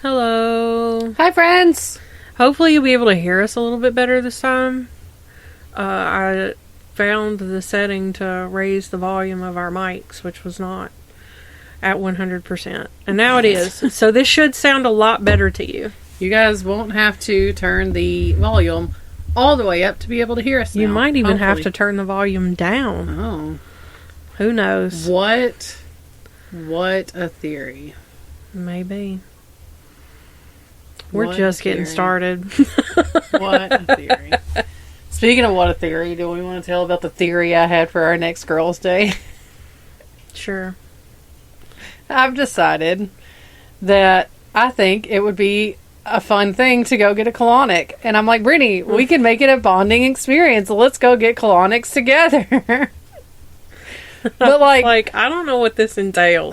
Hello. Hi, friends. Hopefully you'll be able to hear us a little bit better this time. I found the setting to raise the volume of our mics, which was not at 100%. And now it is. So this should sound a lot better to you. You guys won't have to turn the volume all the way up to be able to hear us now. You might even have to turn the volume down. Oh. Who knows? What a theory. Maybe. We're What just a getting theory. started. What a theory. Speaking of what a theory, do we want to tell about the theory I had for our next Girls' Day? Sure. I've decided that I think it would be a fun thing to go get a colonic. And I'm like, Brittany, we can make it a bonding experience. Let's go get colonics together. But like, I don't know what this entails.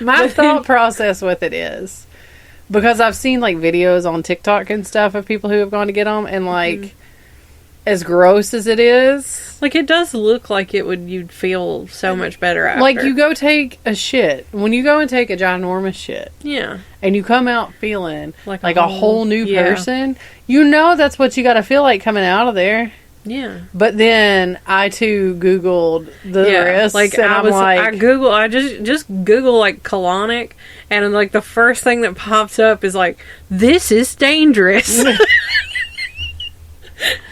My thought process with it is, because I've seen like videos on TikTok and stuff of people who have gone to get them, and like, as gross as it is, Like, it does look like you'd feel so much better after. like you go take a shit. When you go and take a ginormous shit, Yeah. and you come out feeling Like a whole new person, you know that's what you got to feel like coming out of there. Yeah. But then I too Googled the rest. Like, and I just Google like colonic, and like the first thing that pops up is like, this is dangerous.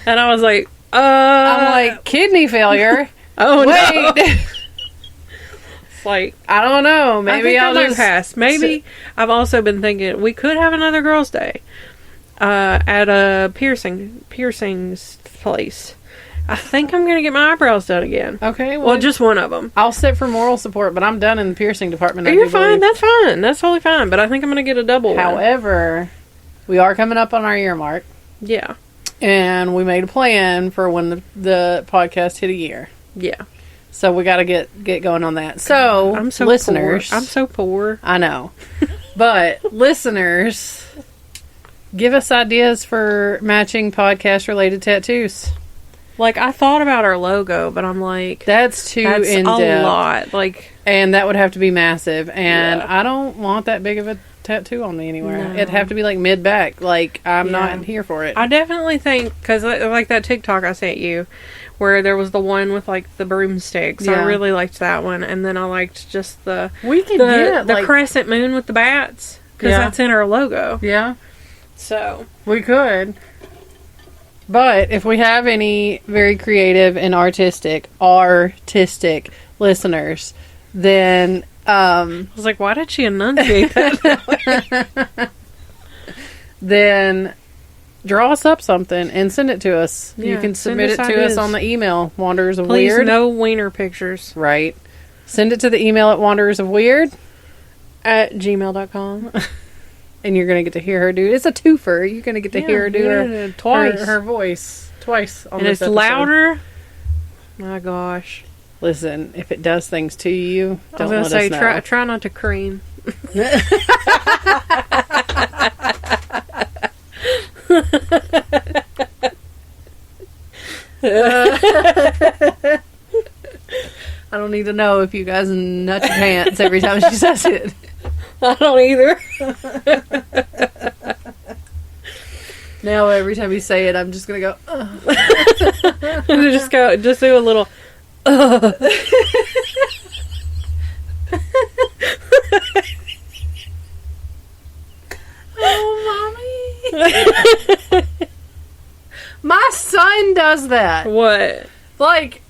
And I was like, I'm like, kidney failure. oh Wait. no. It's like, I don't know. Maybe I I'll might just pass. Maybe I've also been thinking we could have another girls' day at a piercings place. I think I'm gonna get my eyebrows done again. Okay. Well, just one of them. I'll sit for moral support, but I'm done in the piercing department. You're fine. That's fine. That's totally fine. But I think I'm gonna get a double. However, we are coming up on our year mark. Yeah. And we made a plan for when the podcast hit a year. Yeah. So we got to get going on that. So, I'm so listeners. poor. I'm so poor. I know. But, listeners, give us ideas for matching podcast-related tattoos. Like, I thought about our logo, but I'm like, That's that's in-depth. a lot. Like, And that would have to be massive. And Yeah. I don't want that big of a tattoo on me anywhere. No. It'd have to be like mid-back. Like, I'm not here for it. I definitely think, because like that TikTok I sent you, where there was the one with like the broomsticks. I Yeah. really liked that one, and then I liked just the get crescent moon with the bats, because Yeah. that's in our logo. Yeah, So we could. But if we have any very creative and artistic listeners, then I was like, why did she enunciate that? then draw us up something and send it to us. Yeah, you can send submit us it to ideas. us on the email, Wanderers of Please, Weird. no wiener pictures. Right. Send it to the email at Wanderers of Weird. At gmail.com. And you're going to get to hear her do it. It's a twofer. You're going to get to hear her do her twice. her voice twice on And this it's episode. louder. My gosh. Listen, if it does things to you, I was don't going let to say, us know. try not to cream. I don't need to know if you guys nut your pants every time she says it. I don't either. Now every time you say it, I'm just gonna go. Ugh. just do a little. Oh, mommy! My son does that. What? Like,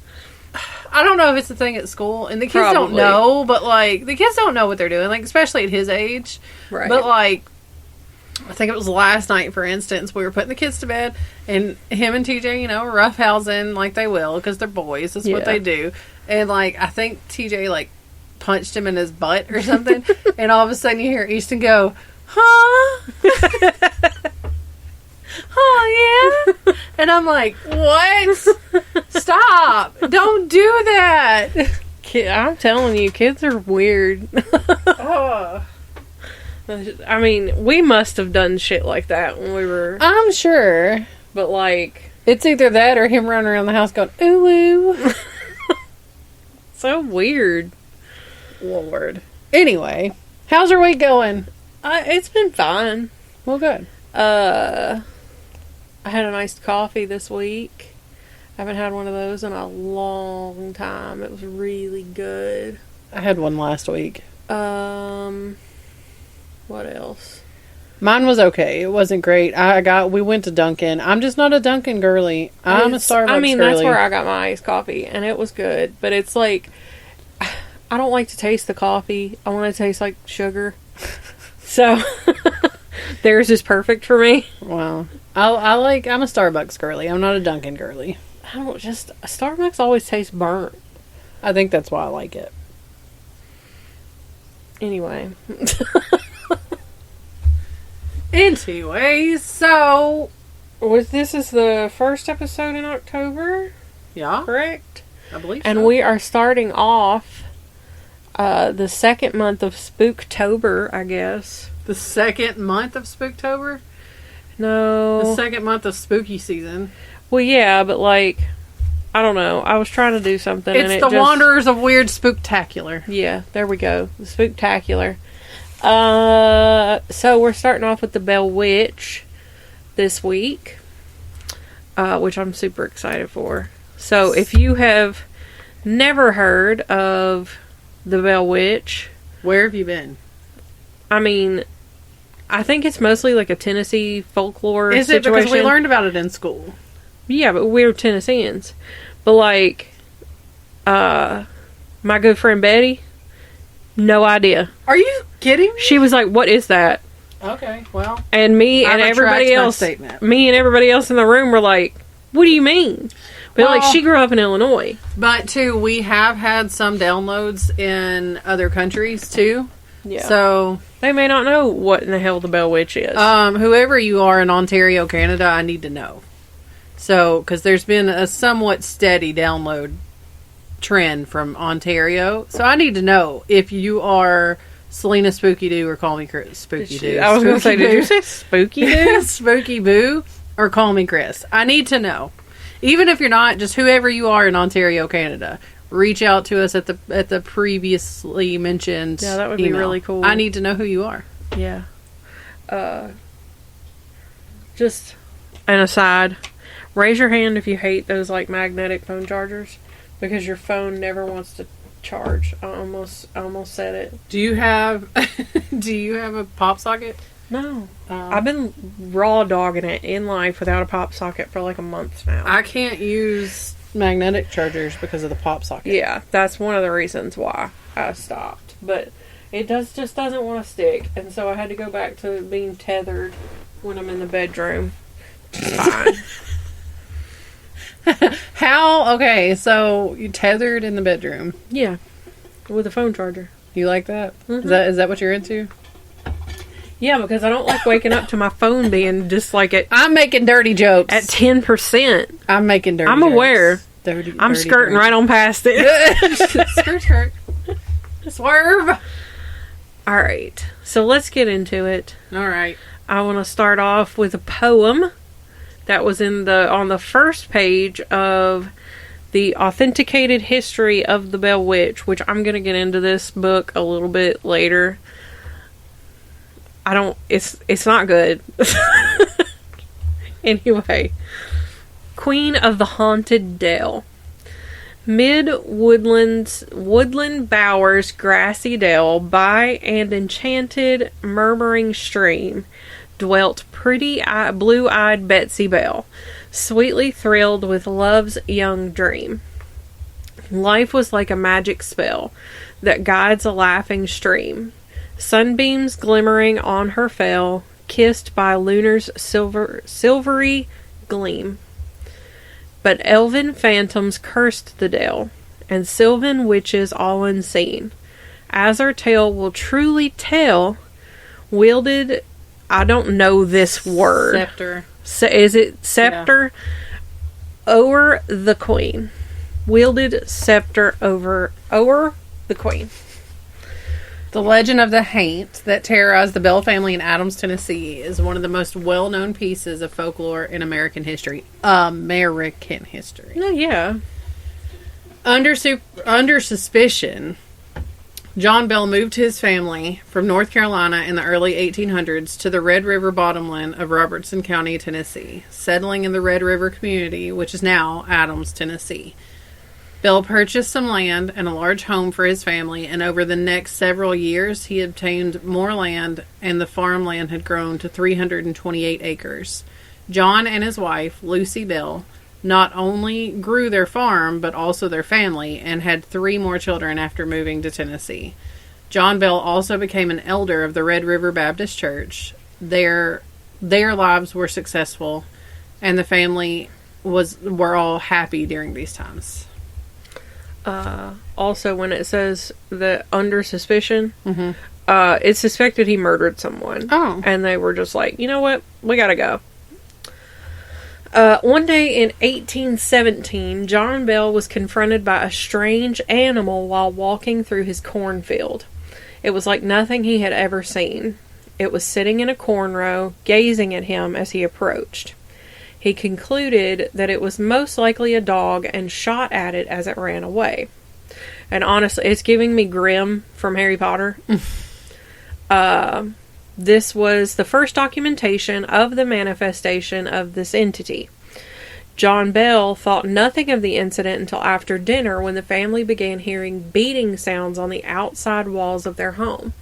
I don't know if it's a thing at school, and the kids don't Probably. know, but like the kids don't know what they're doing, like especially at his age. Right. But like, I think it was last night, for instance, we were putting the kids to bed, and him and TJ, roughhousing like they will because they're boys. That's what Yeah. they do. And like, I think TJ like punched him in his butt or something, and all of a sudden you hear Easton go, "Huh." Oh yeah, and I'm like, what? Stop! Don't do that. I'm telling you, kids are weird. Oh. I mean, we must have done shit like that when we were, I'm sure but like, it's either that or him running around the house going ooh ooh. so weird. Lord. Anyway, how's your week going? It's been fine. Well, good. I had a nice coffee this week. I haven't had one of those in a long time. It was really good. I had one last week. What else? Mine was okay. It wasn't great. We went to Dunkin'. I'm just not a Dunkin' girly. I'm a Starbucks girly. That's where I got my iced coffee, and it was good. But it's like, I don't like to taste the coffee. I want to taste like sugar. So, theirs is perfect for me. Wow. I'm a Starbucks girly. I'm not a Dunkin' girly. Starbucks always tastes burnt. I think that's why I like it. Anyway. Anyway, so this is the first episode in October? Yeah. Correct? I believe so. And we are starting off the second month of Spooktober, I guess. The second month of Spooktober? No. The second month of spooky season. Well, yeah, but I don't know. I was trying to do something. It's the Wanderers of Weird Spooktacular. Yeah, there we go. The Spooktacular. So we're starting off with the Bell Witch this week, which I'm super excited for. So if you have never heard of the Bell Witch, where have you been? I mean, I think it's mostly like a Tennessee folklore Is situation. it because we learned about it in school? Yeah, but we're Tennesseans. But my good friend Betty, no idea. Are you kidding me? She was like, "What is that?" Okay, well, and me and everybody else in the room were like, "What do you mean?" But she grew up in Illinois. But too, we have had some downloads in other countries too. Yeah. So they may not know what in the hell the Bell Witch is. Whoever you are in Ontario, Canada, I need to know. So, because there's been a somewhat steady download trend from Ontario. So I need to know if you are Selena Spooky Doo or Call Me Chris Spooky Doo. I was going to say, did you say Spooky Doo? Spooky Boo or Call Me Chris. I need to know. Even if you're not, just whoever you are in Ontario, Canada, reach out to us at the previously mentioned Yeah, that would email. be really cool. I need to know who you are. Yeah. Just an aside. Raise your hand if you hate those magnetic phone chargers, because your phone never wants to charge. I almost said it. Do you have a pop socket? No. I've been raw dogging it in life without a pop socket for a month now. I can't use magnetic chargers because of the pop socket. Yeah, that's one of the reasons why I stopped. But it just doesn't want to stick, and so I had to go back to being tethered when I'm in the bedroom. Fine. How? Okay, so you tethered in the bedroom. Yeah, with a phone charger. You like that? Mm-hmm. Is that what you're into? Yeah, because I don't like waking up to my phone being just I'm making dirty jokes. At 10%. I'm making dirty I'm jokes. Aware. I'm skirting right on past it. Skirt. Swerve. Alright, so let's get into it. Alright. I want to start off with a poem that was on the first page of the authenticated history of the Bell Witch, which I'm going to get into this book a little bit later. It's not good. Anyway. Queen of the Haunted Dell. Mid woodland bowers, grassy dell, by an enchanted, murmuring stream, dwelt pretty blue-eyed Betsy Bell, sweetly thrilled with love's young dream. Life was like a magic spell that guides a laughing stream. Sunbeams glimmering on her fell, kissed by lunar's silvery gleam. But elven phantoms cursed the dell, and sylvan witches all unseen, as our tale will truly tell, wielded, I don't know this word. Scepter. Is it scepter? Yeah. O'er the queen. Wielded scepter o'er the queen. The legend of the Haint that terrorized the Bell family in Adams, Tennessee is one of the most well-known pieces of folklore in American history. American history. Yeah. Under suspicion John Bell moved his family from North Carolina in the early 1800s to the Red River bottomland of Robertson County, Tennessee, settling in the Red River community, which is now Adams, Tennessee. Bell purchased some land and a large home for his family, and over the next several years, he obtained more land, and the farmland had grown to 328 acres. John and his wife, Lucy Bell, not only grew their farm, but also their family, and had 3 more children after moving to Tennessee. John Bell also became an elder of the Red River Baptist Church. Their lives were successful, and the family were all happy during these times. Also, when it says that under suspicion, it's suspected he murdered someone. Oh. And they were just like, you know what? We gotta go. One day in 1817, John Bell was confronted by a strange animal while walking through his cornfield. It was like nothing he had ever seen. It was sitting in a corn row, gazing at him as he approached. He concluded that it was most likely a dog and shot at it as it ran away. And honestly, it's giving me Grimm from Harry Potter. This was the first documentation of the manifestation of this entity. John Bell thought nothing of the incident until after dinner, when the family began hearing beating sounds on the outside walls of their home.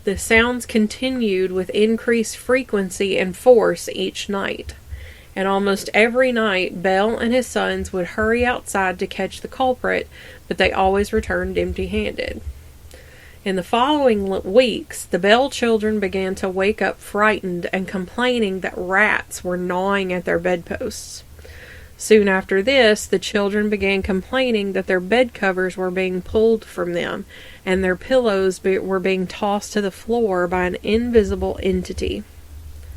The sounds continued with increased frequency and force each night. And almost every night, Bell and his sons would hurry outside to catch the culprit, but they always returned empty-handed. In the following weeks, the Bell children began to wake up frightened and complaining that rats were gnawing at their bedposts. Soon after this, the children began complaining that their bed covers were being pulled from them, and their pillows were being tossed to the floor by an invisible entity.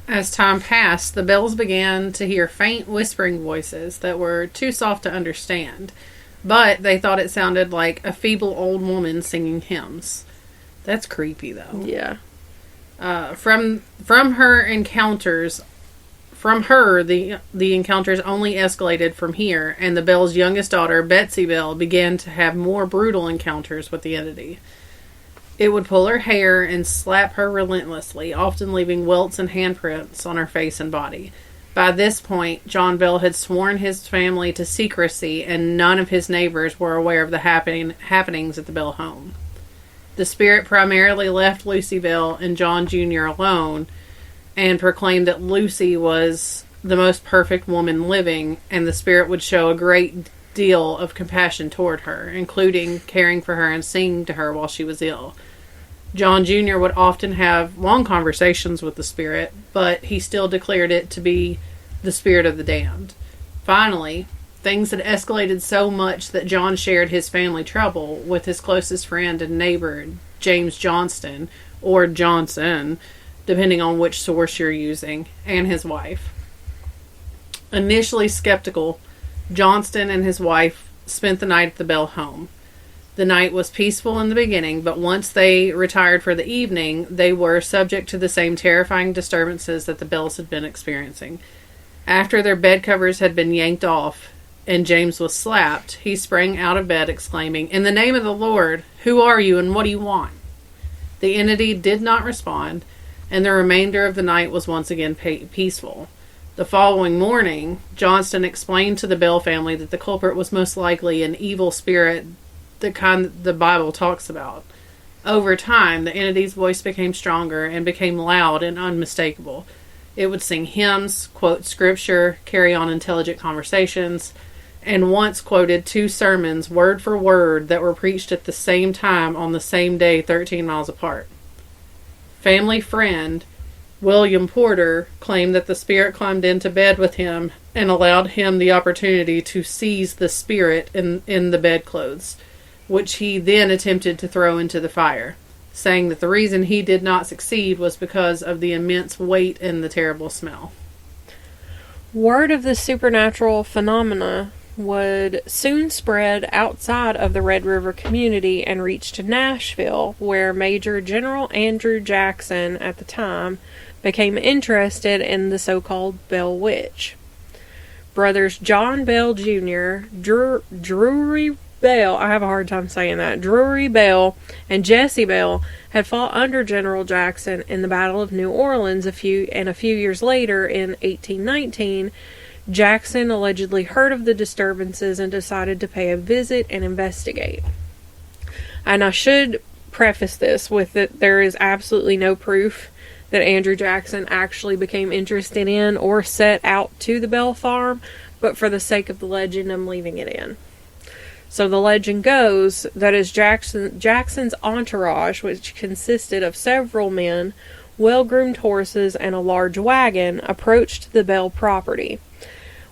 As time passed, the Bells began to hear faint whispering voices that were too soft to understand, but they thought it sounded like a feeble old woman singing hymns. That's creepy, though. Yeah. From her encounters, the encounters only escalated from here, and the Bell's youngest daughter, Betsy Bell, began to have more brutal encounters with the entity. It would pull her hair and slap her relentlessly, often leaving welts and handprints on her face and body. By this point, John Bell had sworn his family to secrecy, and none of his neighbors were aware of the happenings at the Bell home. The spirit primarily left Lucy Bell and John Jr. alone, and proclaimed that Lucy was the most perfect woman living, and the spirit would show a great deal of compassion toward her, including caring for her and singing to her while she was ill. John Jr. would often have long conversations with the spirit, but he still declared it to be the spirit of the damned. Finally, things had escalated so much that John shared his family trouble with his closest friend and neighbor, James Johnston, or Johnson, depending on which source you're using, and his wife. Initially skeptical, Johnston and his wife spent the night at the Bell home. The night was peaceful in the beginning, but once they retired for the evening, they were subject to the same terrifying disturbances that the Bells had been experiencing. After their bed covers had been yanked off and James was slapped, he sprang out of bed exclaiming, "In the name of the Lord, who are you and what do you want?" The entity did not respond, and the remainder of the night was once again peaceful. The following morning, Johnston explained to the Bell family that the culprit was most likely an evil spirit, the kind the Bible talks about. Over time, the entity's voice became stronger and became loud and unmistakable. It would sing hymns, quote scripture, carry on intelligent conversations, and once quoted 2 sermons word for word that were preached at the same time on the same day 13 miles apart. Family friend William Porter claimed that the spirit climbed into bed with him and allowed him the opportunity to seize the spirit in the bedclothes, which he then attempted to throw into the fire, saying that the reason he did not succeed was because of the immense weight and the terrible smell. Word of this supernatural phenomena would soon spread outside of the Red River community and reach to Nashville, where Major General Andrew Jackson at the time became interested in the so-called Bell Witch. Brothers John Bell Jr., Drury Bell, I have a hard time saying that, Drury Bell and Jesse Bell had fought under General Jackson in the Battle of New Orleans a few years later in 1819. Jackson allegedly heard of the disturbances and decided to pay a visit and investigate. And I should preface this with that there is absolutely no proof that Andrew Jackson actually became interested in or set out to the Bell farm, but for the sake of the legend, I'm leaving it in. So the legend goes that as Jackson's entourage, which consisted of several men, well-groomed horses, and a large wagon, approached the Bell property,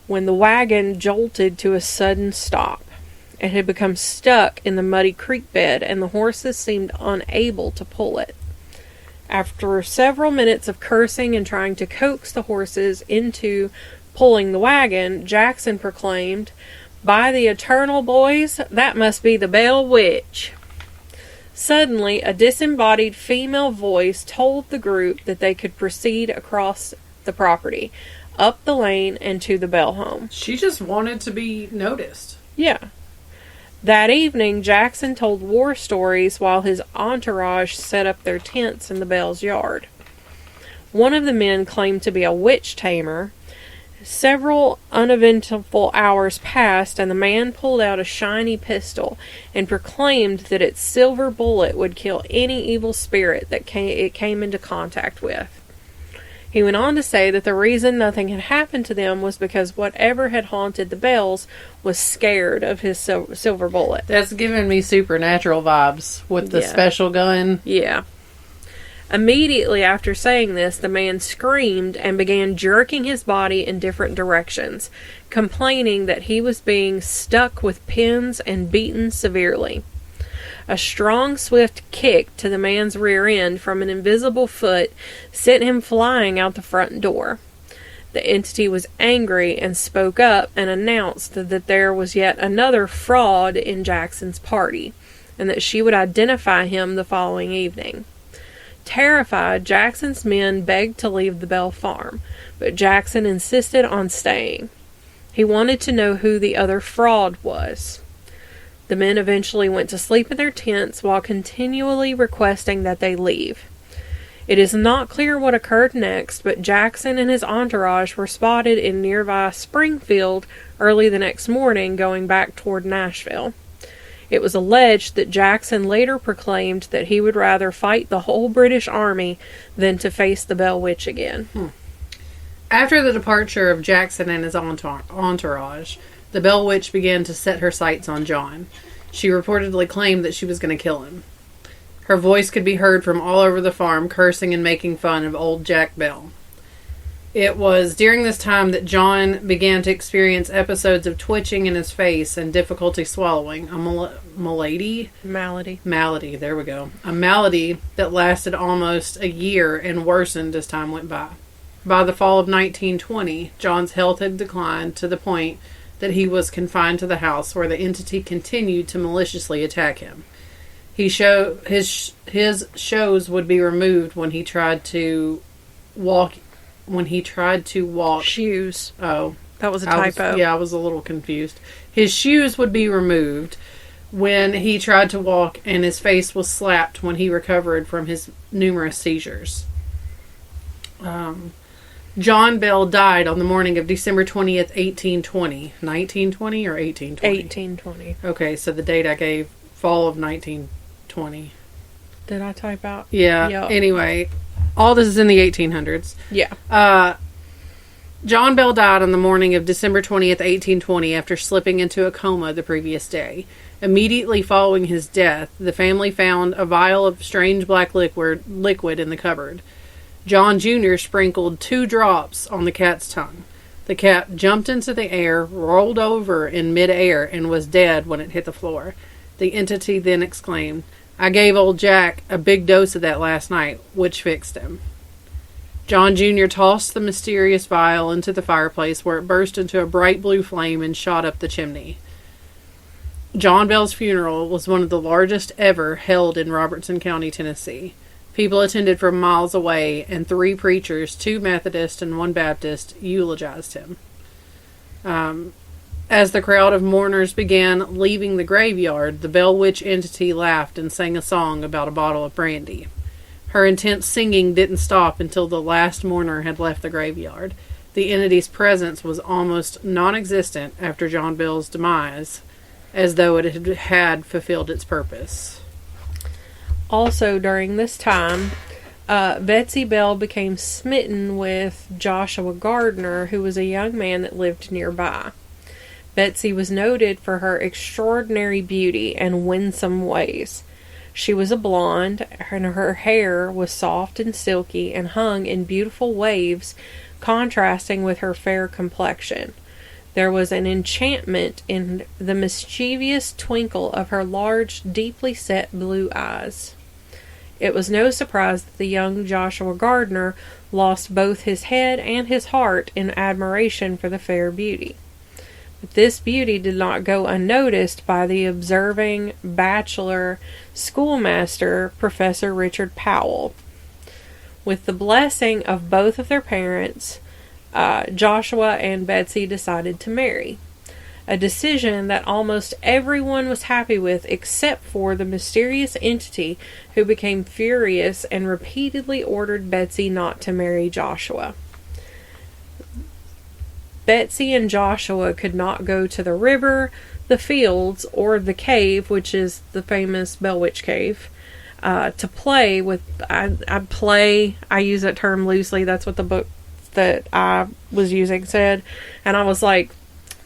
when the wagon jolted to a sudden stop. It had become stuck in the muddy creek bed, and the horses seemed unable to pull it. After several minutes of cursing and trying to coax the horses into pulling the wagon, Jackson proclaimed, "By the eternal, boys, that must be the Bell Witch." Suddenly, a disembodied female voice told the group that they could proceed across the property, up the lane, and to the Bell home. She just wanted to be noticed. Yeah. That evening, Jackson told war stories while his entourage set up their tents in the Bell's yard. One of the men claimed to be a witch tamer. Several uneventful hours passed, and the man pulled out a shiny pistol and proclaimed that its silver bullet would kill any evil spirit that it came into contact with. He went on to say that the reason nothing had happened to them was because whatever had haunted the Bells was scared of his silver bullet. That's giving me supernatural vibes with the special gun. Yeah. Immediately after saying this, the man screamed and began jerking his body in different directions, complaining that he was being stuck with pins and beaten severely. A strong, swift kick to the man's rear end from an invisible foot sent him flying out the front door. The entity was angry and spoke up and announced that there was yet another fraud in Jackson's party, and that she would identify him the following evening. Terrified, Jackson's men begged to leave the Bell farm, but Jackson insisted on staying. He wanted to know who the other fraud was. The men eventually went to sleep in their tents while continually requesting that they leave. It is not clear what occurred next, but Jackson and his entourage were spotted in nearby Springfield early the next morning going back toward Nashville. It was alleged that Jackson later proclaimed that he would rather fight the whole British Army than to face the Bell Witch again. After the departure of Jackson and his entourage, the Bell Witch began to set her sights on John. She reportedly claimed that she was going to kill him. Her voice could be heard from all over the farm, cursing and making fun of old Jack Bell. It was during this time that John began to experience episodes of twitching in his face and difficulty swallowing. A malady, there we go. A malady that lasted almost a year and worsened as time went by. By the fall of 1920, John's health had declined to the point that he was confined to the house, where the entity continued to maliciously attack him. His shows would be removed when he tried to walk. Shoes. Oh, that was a typo. I was a little confused. His shoes would be removed when he tried to walk, and his face was slapped when he recovered from his numerous seizures. John Bell died on the morning of December 20th, 1820. 1920 or 1820? 1820. Okay, so the date I gave, fall of 1920. Did I type out? Yeah. Yep. Anyway, all this is in the 1800s. Yeah. John Bell died on the morning of December 20th, 1820, after slipping into a coma the previous day. Immediately following his death, the family found a vial of strange black liquid in the cupboard. John Jr. sprinkled 2 drops on the cat's tongue. The cat jumped into the air, rolled over in midair, and was dead when it hit the floor. The entity then exclaimed, "I gave old Jack a big dose of that last night, which fixed him." John Jr. tossed the mysterious vial into the fireplace, where it burst into a bright blue flame and shot up the chimney. John Bell's funeral was one of the largest ever held in Robertson County, Tennessee. People attended from miles away, and 3 preachers, 2 Methodist and 1 Baptist, eulogized him. As the crowd of mourners began leaving the graveyard, the Bell Witch entity laughed and sang a song about a bottle of brandy. Her intense singing didn't stop until the last mourner had left the graveyard. The entity's presence was almost non-existent after John Bell's demise, as though it had fulfilled its purpose. Also, during this time, Betsy Bell became smitten with Joshua Gardner, who was a young man that lived nearby. Betsy was noted for her extraordinary beauty and winsome ways. She was a blonde, and her hair was soft and silky and hung in beautiful waves, contrasting with her fair complexion. There was an enchantment in the mischievous twinkle of her large, deeply set blue eyes. It was no surprise that the young Joshua Gardner lost both his head and his heart in admiration for the fair beauty. But this beauty did not go unnoticed by the observing bachelor schoolmaster, Professor Richard Powell. With the blessing of both of their parents, Joshua and Betsy decided to marry. A decision that almost everyone was happy with except for the mysterious entity who became furious and repeatedly ordered Betsy not to marry Joshua. Betsy and Joshua could not go to the river, the fields, or the cave, which is the famous Bell Witch Cave, to play with. I use that term loosely. That's what the book that I was using said. And I was like,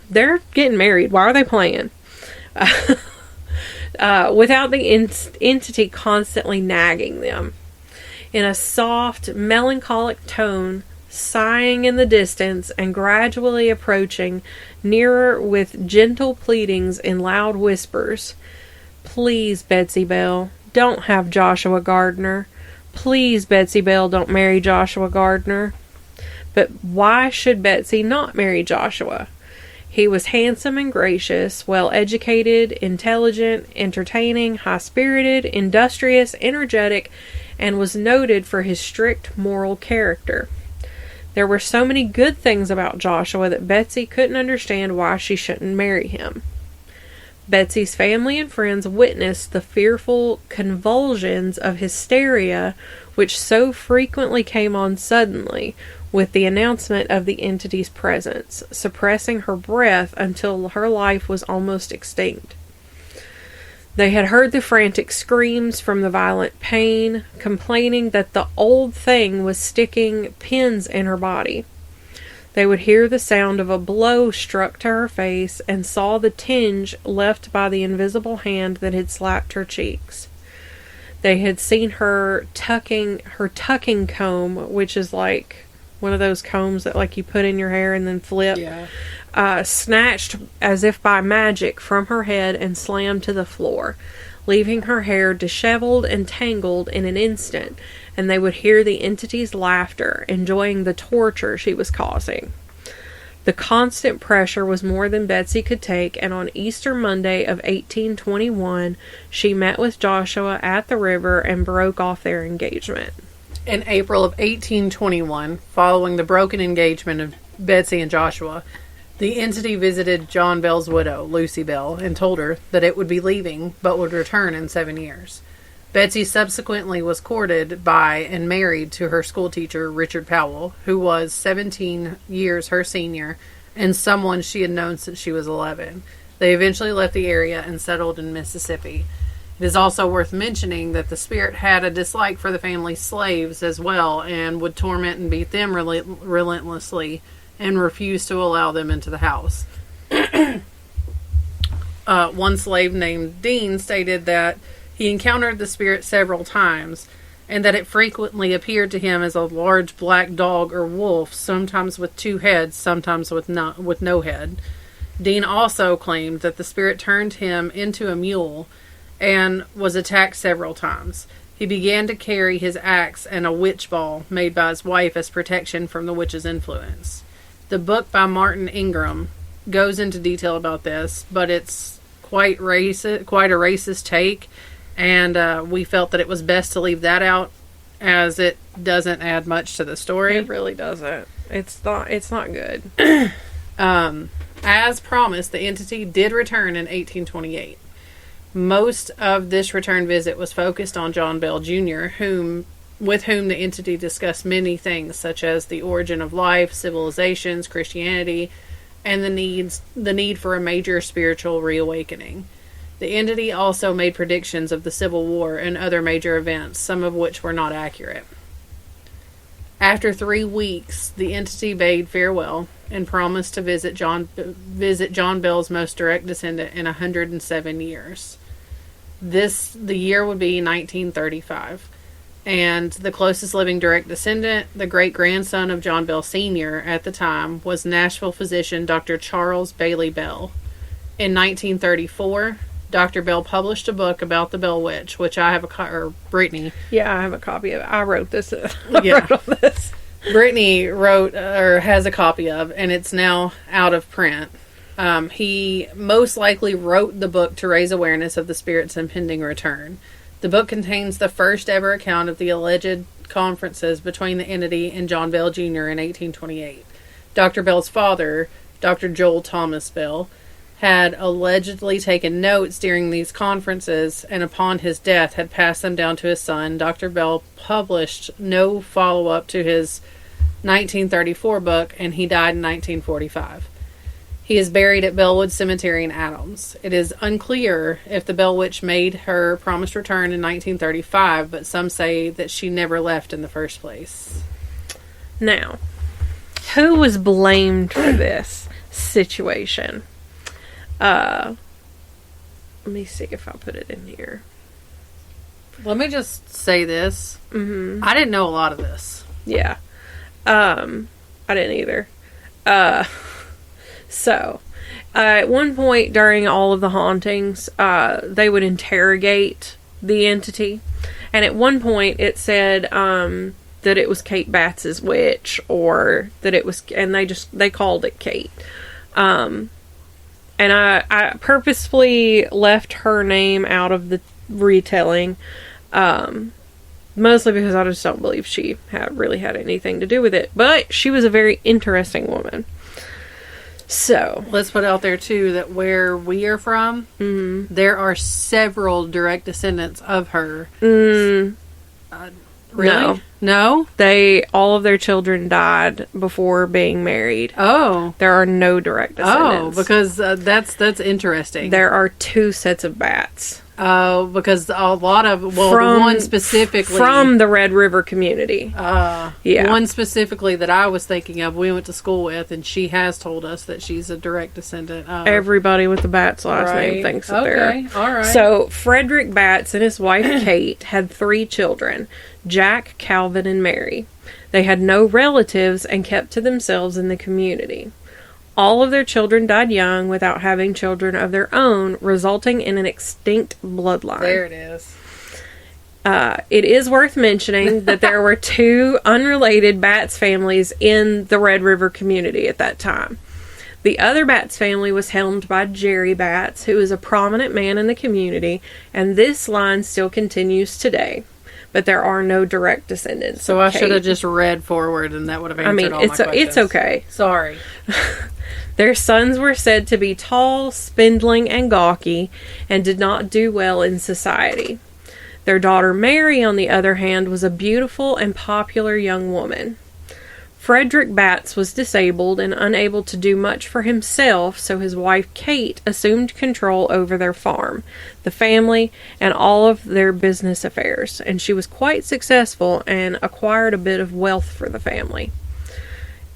they're getting married. Why are they playing? Without the entity constantly nagging them. In a soft, melancholic tone, sighing in the distance and gradually approaching nearer with gentle pleadings in loud whispers. Please, Betsy Bell, don't have Joshua Gardner. Please, Betsy Bell, don't marry Joshua Gardner. But why should Betsy not marry Joshua? He was handsome and gracious, well-educated, intelligent, entertaining, high-spirited, industrious, energetic, and was noted for his strict moral character. There were so many good things about Joshua that Betsy couldn't understand why she shouldn't marry him. Betsy's family and friends witnessed the fearful convulsions of hysteria which so frequently came on suddenly with the announcement of the entity's presence, suppressing her breath until her life was almost extinct. They had heard the frantic screams from the violent pain, complaining that the old thing was sticking pins in her body. They would hear the sound of a blow struck to her face and saw the tinge left by the invisible hand that had slapped her cheeks. They had seen her tucking comb, which is like one of those combs that like you put in your hair and then flip. Yeah. Snatched as if by magic from her head and slammed to the floor, leaving her hair disheveled and tangled in an instant, and they would hear the entity's laughter, enjoying the torture she was causing. The constant pressure was more than Betsy could take, and on Easter Monday of 1821, she met with Joshua at the river and broke off their engagement. In April of 1821, following the broken engagement of Betsy and Joshua, the entity visited John Bell's widow, Lucy Bell, and told her that it would be leaving, but would return in 7 years. Betsy subsequently was courted by and married to her schoolteacher, Richard Powell, who was 17 years her senior, and someone she had known since she was 11. They eventually left the area and settled in Mississippi. It is also worth mentioning that the spirit had a dislike for the family's slaves as well, and would torment and beat them relentlessly, and refused to allow them into the house. One slave named Dean stated that he encountered the spirit several times, and that it frequently appeared to him as a large black dog or wolf, sometimes with 2 heads, sometimes with no head. Dean also claimed that the spirit turned him into a mule and was attacked several times. He began to carry his axe and a witch ball made by his wife as protection from the witch's influence. The book by Martin Ingram goes into detail about this, but it's quite a racist take, and we felt that it was best to leave that out, as it doesn't add much to the story. It really doesn't. It's not good. As promised, the entity did return in 1828. Most of this return visit was focused on John Bell Jr., with whom the entity discussed many things, such as the origin of life, civilizations, Christianity, and the need for a major spiritual reawakening. The entity also made predictions of the Civil War and other major events, some of which were not accurate. After 3 weeks, the entity bade farewell and promised to visit John Bell's most direct descendant in 107 years. The year would be 1935. And the closest living direct descendant, the great-grandson of John Bell Sr. at the time, was Nashville physician Dr. Charles Bailey Bell. In 1934, Dr. Bell published a book about the Bell Witch, which I have or Brittany. Yeah, I have a copy of it. I wrote this. Yeah. wrote all this. Brittany wrote, or has a copy of, and it's now out of print. He most likely wrote the book to raise awareness of the spirit's impending return. The book contains the first ever account of the alleged conferences between the entity and John Bell Jr. in 1828. Dr. Bell's father, Dr. Joel Thomas Bell, had allegedly taken notes during these conferences, and upon his death had passed them down to his son. Dr. Bell published no follow-up to his 1934 book, and he died in 1945. He is buried at Bellwood Cemetery in Adams. It is unclear if the Bell Witch made her promised return in 1935, but some say that she never left in the first place. Now, who was blamed for this situation? Let me see if I put it in here. Let me just say this. Mm-hmm. I didn't know a lot of this. Yeah. I didn't either. So, at one point during all of the hauntings, they would interrogate the entity. And at one point it said, that it was Kate Batts' witch, or that it was, and they called it Kate. And I purposefully left her name out of the retelling, mostly because I just don't believe she really had anything to do with it. But she was a very interesting woman. So let's put out there too that where we are from, there are several direct descendants of her. Really? No? All of their children died before being married. Oh. There are no direct descendants. Oh, because that's interesting. There are 2 sets of Batts. Oh, because a lot of, the one specifically. From the Red River community. Yeah. One specifically that I was thinking of, we went to school with, and she has told us that she's a direct descendant of. Everybody with the Batts last name thinks that they're. Okay, all right. So, Frederick Batts and his wife Kate had 3 children, Jack, Calvin, and Mary. They had no relatives and kept to themselves in the community. All of their children died young without having children of their own, resulting in an extinct bloodline. There it is. It is worth mentioning that there were 2 unrelated Batts families in the Red River community at that time. The other Batts family was helmed by Jerry Batts, who is a prominent man in the community, and this line still continues today. But there are no direct descendants. So I should have just read forward, and that would have answered all my questions. It's okay. Sorry. Their sons were said to be tall, spindling, and gawky, and did not do well in society. Their daughter Mary, on the other hand, was a beautiful and popular young woman. Frederick Batts was disabled and unable to do much for himself, so his wife Kate assumed control over their farm, the family, and all of their business affairs, and she was quite successful and acquired a bit of wealth for the family.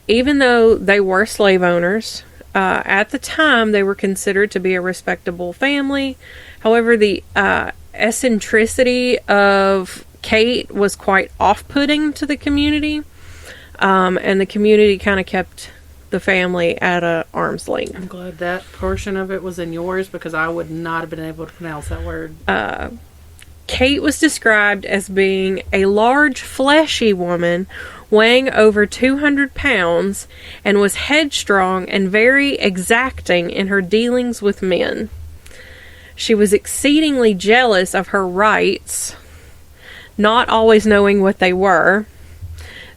Even though they were slave owners, at the time they were considered to be a respectable family. However, the eccentricity of Kate was quite off-putting to the community. And the community kind of kept the family at an arm's length. I'm glad that portion of it was in yours, because I would not have been able to pronounce that word. Kate was described as being a large, fleshy woman weighing over 200 pounds and was headstrong and very exacting in her dealings with men. She was exceedingly jealous of her rights, not always knowing what they were,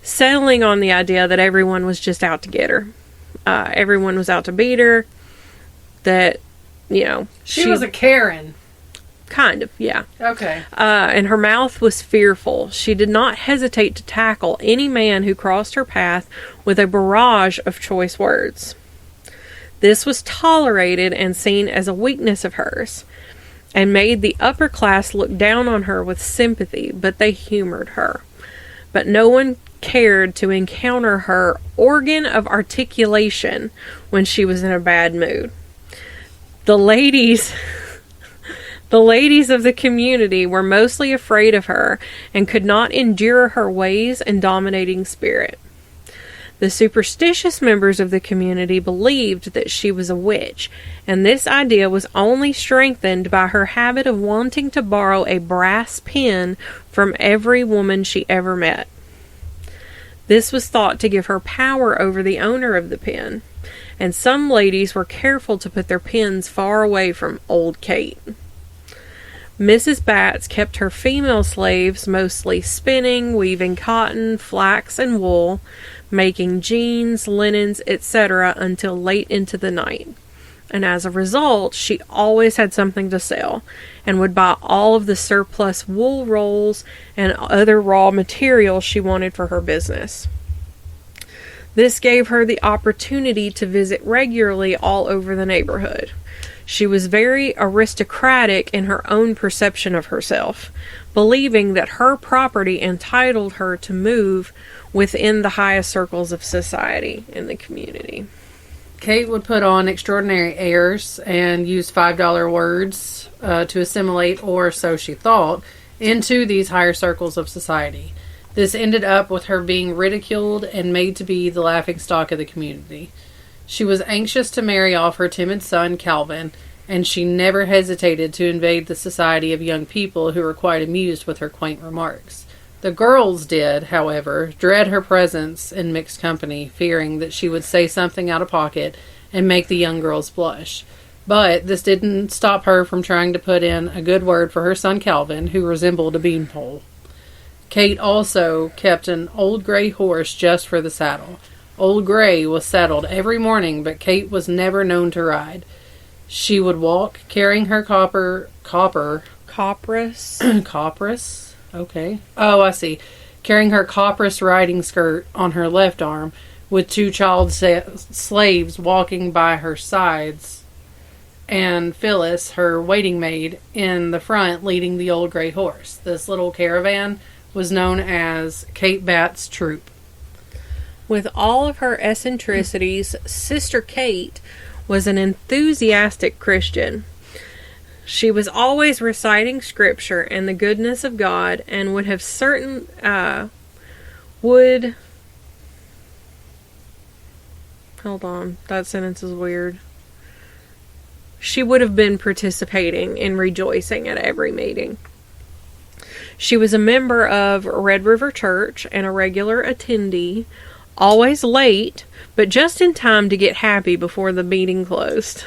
settling on the idea that everyone was just out to get her. Everyone was out to beat her. that, you know... She was a Karen. Kind of, yeah. Okay. And her mouth was fearful. She did not hesitate to tackle any man who crossed her path with a barrage of choice words. This was tolerated and seen as a weakness of hers, and made the upper class look down on her with sympathy, but they humored her. But no one cared to encounter her organ of articulation when she was in a bad mood. The ladies of the community were mostly afraid of her and could not endure her ways and dominating spirit. The superstitious members of the community believed that she was a witch, and this idea was only strengthened by her habit of wanting to borrow a brass pin from every woman she ever met. This was thought to give her power over the owner of the pin, and some ladies were careful to put their pins far away from old Kate. Mrs. Batts kept her female slaves mostly spinning, weaving cotton, flax, and wool, making jeans, linens, etc. until late into the night. And as a result, she always had something to sell, and would buy all of the surplus wool rolls and other raw materials she wanted for her business. This gave her the opportunity to visit regularly all over the neighborhood. She was very aristocratic in her own perception of herself, believing that her property entitled her to move within the highest circles of society in the community. Kate would put on extraordinary airs and use $5 words to assimilate, or so she thought, into these higher circles of society. This ended up with her being ridiculed and made to be the laughingstock of the community. She was anxious to marry off her timid son, Calvin, and she never hesitated to invade the society of young people who were quite amused with her quaint remarks. The girls did, however, dread her presence in mixed company, fearing that she would say something out of pocket and make the young girls blush. But this didn't stop her from trying to put in a good word for her son Calvin, who resembled a beanpole. Kate also kept an old gray horse just for the saddle. Old Gray was saddled every morning, but Kate was never known to ride. She would walk, carrying her copperas. Copperas? Okay. Oh, I see. Carrying her copperas riding skirt on her left arm, with two child slaves walking by her sides, and Phyllis, her waiting maid, in the front leading the old gray horse. This little caravan was known as Kate Batt's troop. With all of her eccentricities, Sister Kate was an enthusiastic Christian. She was always reciting scripture and the goodness of God, and would have hold on, that sentence is weird. She would have been participating in rejoicing at every meeting. She was a member of Red River Church and a regular attendee, always late, but just in time to get happy before the meeting closed.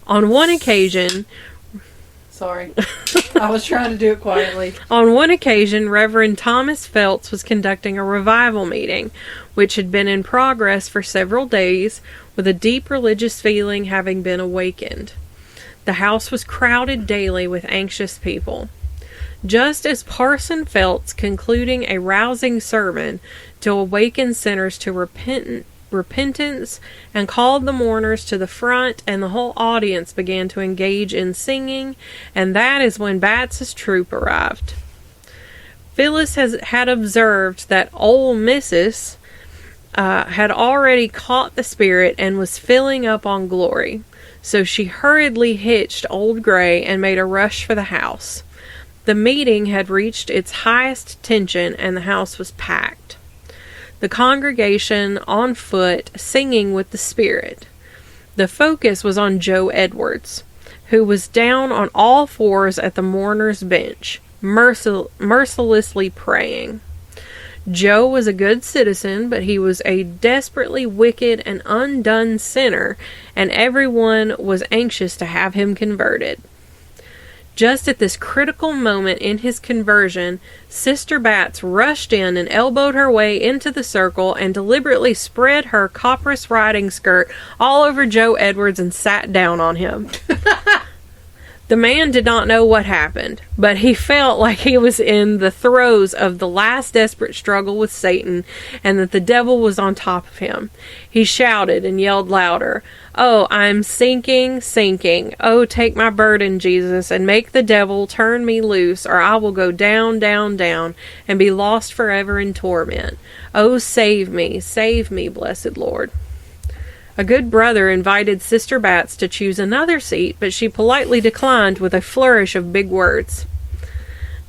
On one occasion... Sorry. I was trying to do it quietly. On one occasion, Reverend Thomas Phelps was conducting a revival meeting, which had been in progress for several days, with a deep religious feeling having been awakened. The house was crowded daily with anxious people. Just as Parson Phelps, concluding a rousing sermon to awaken sinners to repentance, and called the mourners to the front, and the whole audience began to engage in singing, and that is when Batts's troop arrived. Phyllis had observed that old Mrs. Had already caught the spirit and was filling up on glory, so she hurriedly hitched Old Gray and made a rush for the house. The meeting had reached its highest tension, and the house was packed. The congregation on foot, singing with the Spirit. The focus was on Joe Edwards, who was down on all fours at the mourner's bench, mercilessly praying. Joe was a good citizen, but he was a desperately wicked and undone sinner, and everyone was anxious to have him converted. Just at this critical moment in his conversion, Sister Batts rushed in and elbowed her way into the circle and deliberately spread her copperas riding skirt all over Joe Edwards and sat down on him. The man did not know what happened, but he felt like he was in the throes of the last desperate struggle with Satan, and that the devil was on top of him. He shouted and yelled louder, "Oh, I'm sinking, sinking. Oh, take my burden, Jesus, and make the devil turn me loose, or I will go down, down, down, and be lost forever in torment. Oh, save me, blessed Lord." A good brother invited Sister Batts to choose another seat, but she politely declined with a flourish of big words.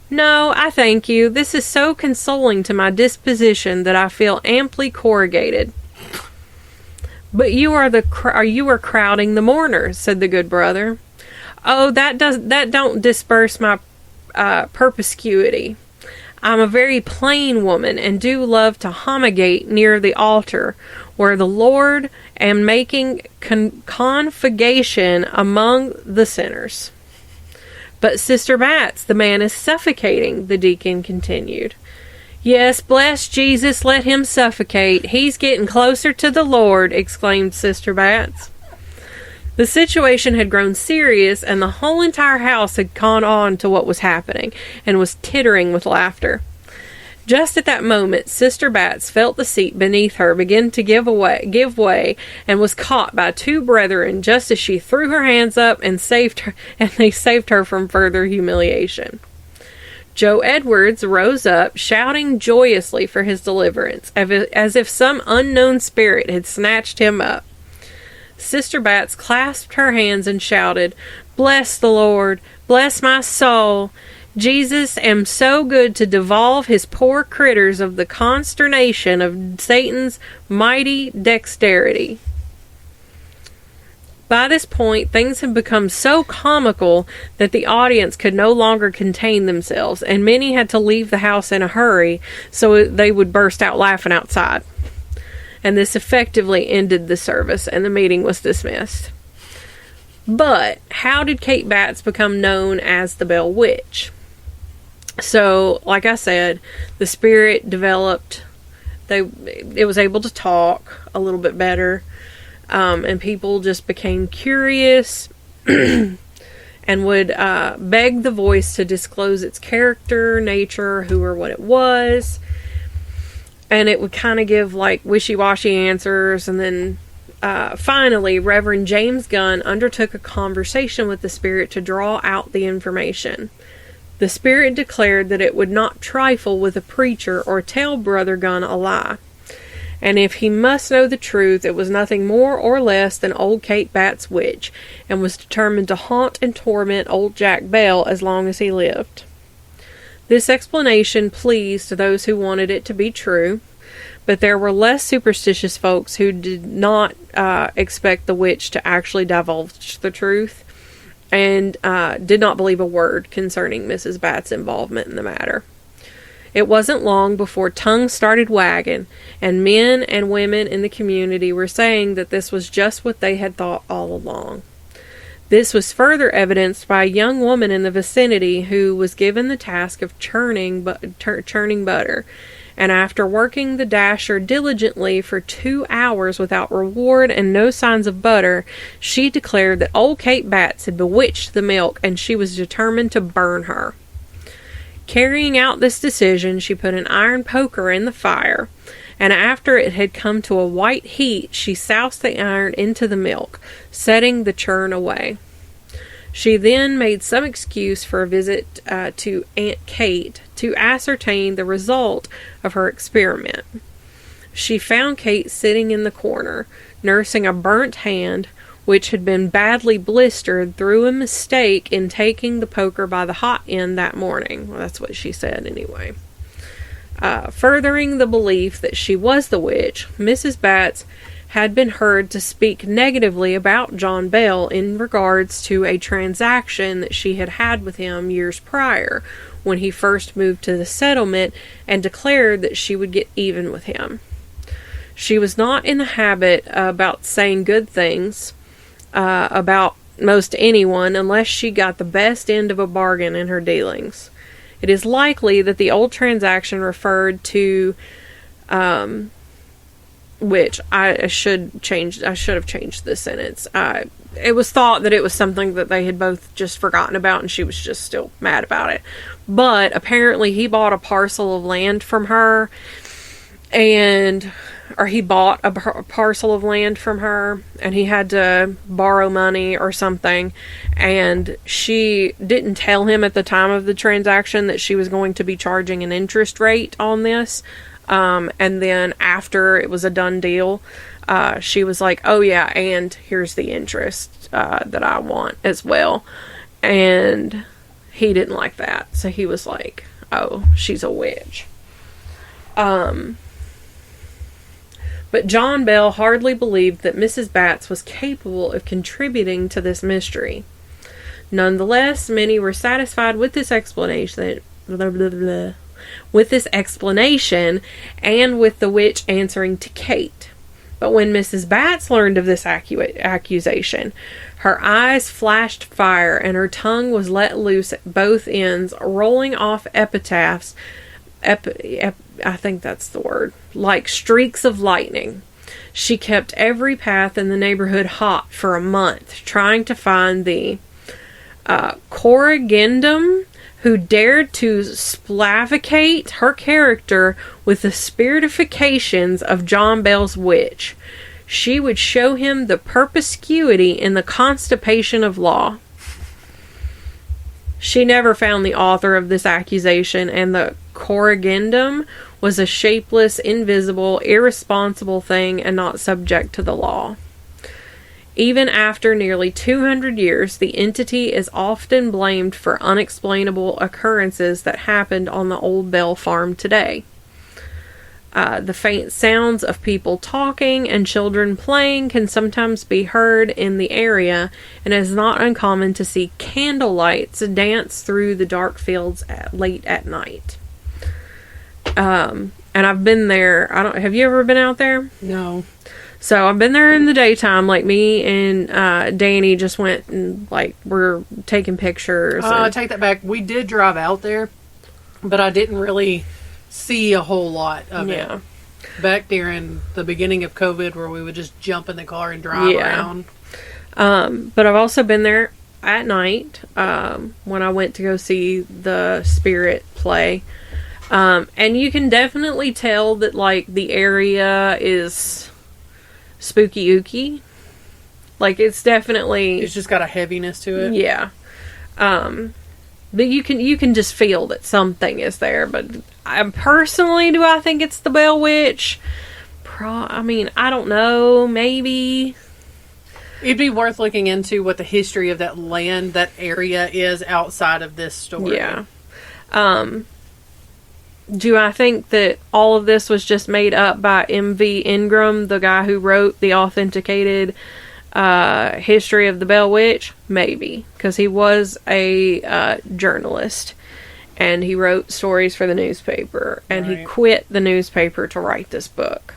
"No, I thank you. This is so consoling to my disposition that I feel amply corrugated." "But you are crowding the mourners," said the good brother. "Oh, that don't disperse my perspicuity. I'm a very plain woman, and do love to homigate near the altar, where the Lord am making configation among the sinners." "But, Sister Batts, the man is suffocating," the deacon continued. "Yes, bless Jesus, let him suffocate. He's getting closer to the Lord," exclaimed Sister Batts. The situation had grown serious, and the whole entire house had caught on to what was happening, and was tittering with laughter. Just at that moment, Sister Batts felt the seat beneath her begin to give way, and was caught by two brethren just as she threw her hands up and they saved her from further humiliation. Joe Edwards rose up, shouting joyously for his deliverance, as if some unknown spirit had snatched him up. Sister Batts clasped her hands and shouted, "Bless the Lord, bless my soul. Jesus am so good to devolve his poor critters of the consternation of Satan's mighty dexterity." By this point, things had become so comical that the audience could no longer contain themselves, and many had to leave the house in a hurry so they would burst out laughing outside. And this effectively ended the service, and the meeting was dismissed. But how did Kate Batts become known as the Bell Witch? So, like I said, the spirit developed. It was able to talk a little bit better, and people just became curious and would beg the voice to disclose its character, nature, who or what it was. And it would kind of give like wishy-washy answers. And then finally, Reverend James Gunn undertook a conversation with the spirit to draw out the information. The spirit declared that it would not trifle with a preacher or tell Brother Gunn a lie. And if he must know the truth, it was nothing more or less than old Kate Batt's witch, and was determined to haunt and torment old Jack Bell as long as he lived. This explanation pleased those who wanted it to be true, but there were less superstitious folks who did not expect the witch to actually divulge the truth, and did not believe a word concerning Mrs. Batts' involvement in the matter. It wasn't long before tongues started wagging, and men and women in the community were saying that this was just what they had thought all along. This was further evidenced by a young woman in the vicinity who was given the task of churning butter, and after working the dasher diligently for 2 hours without reward and no signs of butter, she declared that old Kate Batts had bewitched the milk, and she was determined to burn her. Carrying out this decision, she put an iron poker in the fire, and after it had come to a white heat, she soused the iron into the milk, setting the churn away. She then made some excuse for a visit to Aunt Kate to ascertain the result of her experiment. She found Kate sitting in the corner, nursing a burnt hand, which had been badly blistered through a mistake in taking the poker by the hot end that morning. Well, that's what she said anyway. Furthering the belief that she was the witch, Mrs. Batts had been heard to speak negatively about John Bell in regards to a transaction that she had had with him years prior, when he first moved to the settlement, and declared that she would get even with him. She was not in the habit about saying good things about most anyone unless she got the best end of a bargain in her dealings. It is likely that the old transaction referred to, which I should have changed this sentence. It was thought that it was something that they had both just forgotten about, and she was just still mad about it. But apparently he bought a parcel of land from her, or he bought a parcel of land from her, and he had to borrow money or something, and she didn't tell him at the time of the transaction that she was going to be charging an interest rate on this, and then after it was a done deal, she was like, oh yeah, and here's the interest that I want as well, and he didn't like that, so he was like, oh, she's a witch. But John Bell hardly believed that Mrs. Batts was capable of contributing to this mystery. Nonetheless, many were satisfied with this explanation, and with the witch answering to Kate. But when Mrs. Batts learned of this accusation, her eyes flashed fire and her tongue was let loose at both ends, rolling off epitaphs. I think that's the word. Like streaks of lightning. She kept every path in the neighborhood hot for a month, trying to find the corrigendum who dared to splavicate her character with the spiritifications of John Bell's witch. She would show him the perspicuity in the constipation of law. She never found the author of this accusation, and the corrigendum was a shapeless, invisible, irresponsible thing and not subject to the law. Even after nearly 200 years, the entity is often blamed for unexplainable occurrences that happened on the old Bell farm today. The faint sounds of people talking and children playing can sometimes be heard in the area, and it is not uncommon to see candle lights dance through the dark fields late at night. And I've been there. Have you ever been out there? No. So I've been there in the daytime. Like me and Danny just went and we're taking pictures. I take that back. We did drive out there, but I didn't really see a whole lot of it. Back during the beginning of COVID, where we would just jump in the car and drive around. But I've also been there at night when I went to go see the spirit play. And you can definitely tell that the area is spooky ooky. It's definitely, it's just got a heaviness to it. Yeah. But you can just feel that something is there. But personally, do I think it's the Bell Witch? I don't know. Maybe. It'd be worth looking into what the history of that land, that area is outside of this story. Yeah. Do I think that all of this was just made up by M.V. Ingram, the guy who wrote the authenticated history of the Bell Witch? Maybe. Because he was a journalist. And he wrote stories for the newspaper. And he quit the newspaper to write this book.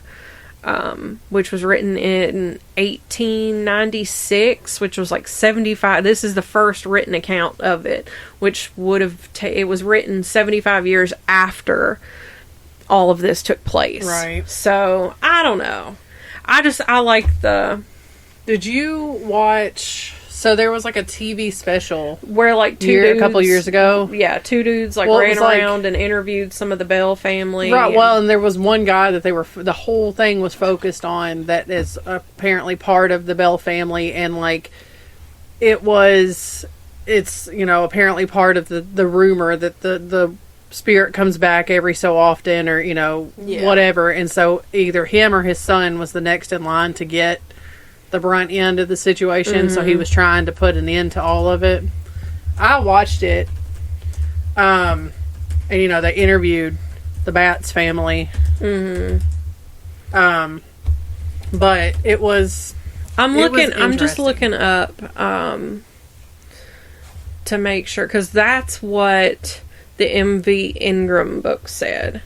Which was written in 1896, which was 75. This is the first written account of it, which would have it was written 75 years after all of this took place. Right. So I don't know. I like the. Did you watch? So there was a TV special where a couple years ago. Yeah, two dudes ran around and interviewed some of the Bell family. Right. Well, and there was one guy that the whole thing was focused on that is apparently part of the Bell family, and it's apparently part of the rumor that the spirit comes back every so often, or whatever, and so either him or his son was the next in line to get the brunt end of the situation. Mm-hmm. So he was trying to put an end to all of it. I watched it, and they interviewed the Batts family. Mm-hmm. But it was. I'm just looking up to make sure, because that's what the M.V. Ingram book said,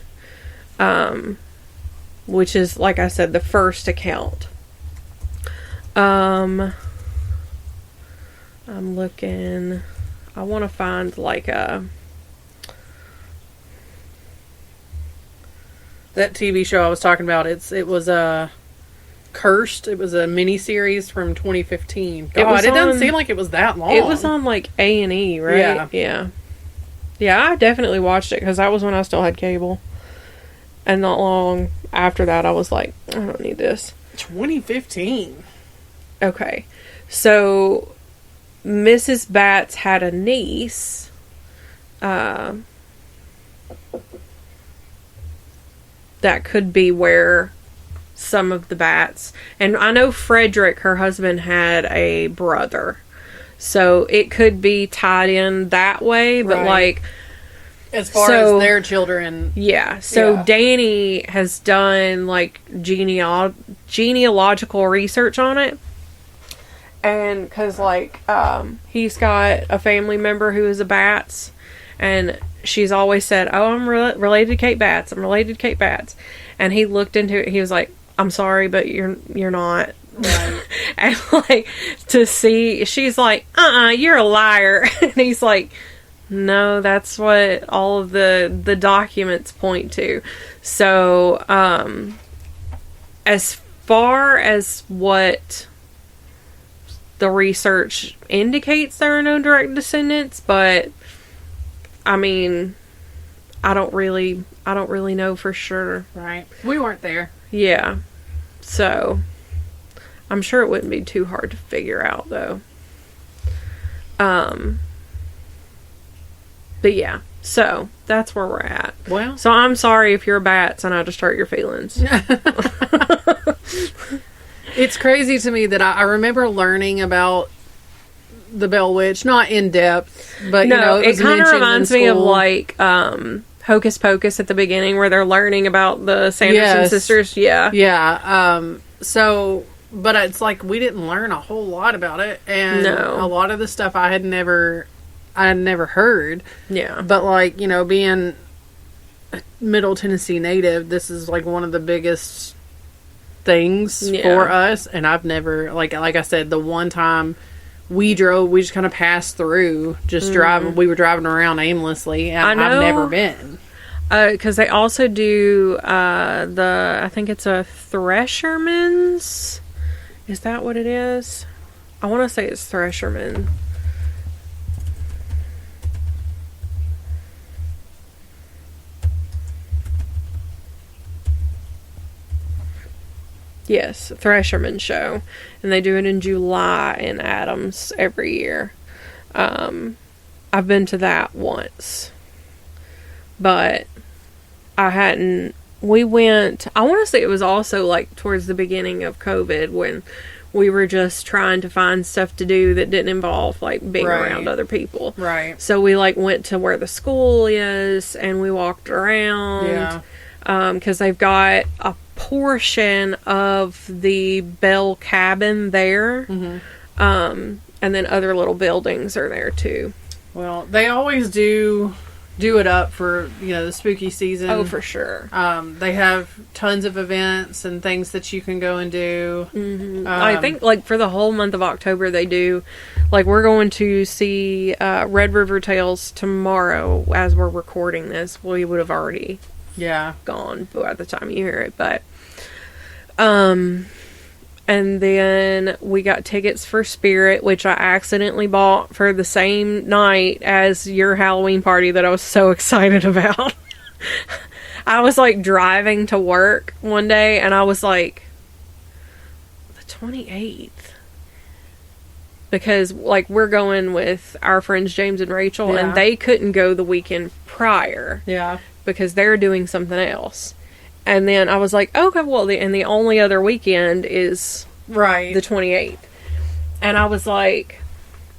which is, like I said, the first account. I'm looking. I want to find like a... That TV show I was talking about, it was a Cursed. It was a miniseries from 2015. God, it doesn't seem like it was that long. It was on like A&E, right? Yeah. Yeah. Yeah, I definitely watched it because that was when I still had cable. And not long after that, I was like, I don't need this. 2015. Okay. So, Mrs. Batts had a niece. That could be where some of the Batts... And I know Frederick, her husband, had a brother. So, it could be tied in that way. But, Right. like... As far as their children. Yeah. So, Yeah. Danny has done, like, genealogical research on it. And, because, like, he's got a family member who is a Batts. And she's always said, oh, I'm related to Kate Batts. I'm related to Kate Batts. And he looked into it. He was like, I'm sorry, but you're not. Right. And, like, to see, she's like, you're a liar. And he's like, no, that's what all of the documents point to. So, as far as what the research indicates, there are no direct descendants, but I mean, I don't really know for sure. Right. We weren't there. Yeah. So, I'm sure it wouldn't be too hard to figure out, though. But yeah, so that's where we're at. Well, So I'm sorry if you're a Batts and I just hurt your feelings. it's crazy to me that I remember learning about the Bell Witch, not in depth, but No, you know, it kind of reminds me of school. like Hocus Pocus at the beginning where they're learning about the Sanderson Yes. sisters. Yeah. Yeah. So, but it's like we didn't learn a whole lot about it, and No. a lot of the stuff I had never heard. Yeah. But like, you know, being a Middle Tennessee native, this is like one of the biggest things Yeah. for us. And I've never, like I said, the one time we just kind of passed through, just driving. We were driving around aimlessly, and I know. I've never been. Because they also do I think it's a Thresherman's. Is that what it is? I want to say it's Thresherman. Yes, Thresherman show. And they do it in July in Adams every year. I've been to that once. But I hadn't... We went... I want to say it was also like towards the beginning of COVID when we were just trying to find stuff to do that didn't involve like being Right. around other people. Right. So we like went to where the school is and we walked around. Yeah. Because they've got a portion of the Bell cabin there. Mm-hmm. And then other little buildings are there too. Well, they always do it up for, you know, the spooky season. Oh, for sure. They have tons of events and things that you can go and do. Mm-hmm. I think like for the whole month of October they do, like we're going to see Red River Tales tomorrow as we're recording this. We would have already gone by the time you hear it, but and then we got tickets for Spirit, which I accidentally bought for the same night as your Halloween party that I was so excited about. I was like driving to work one day and I was like, the 28th. Because like we're going with our friends James and Rachel and they couldn't go the weekend prior. Yeah. Because they're doing something else. And then I was like, okay, well, the only other weekend is the 28th. And I was like,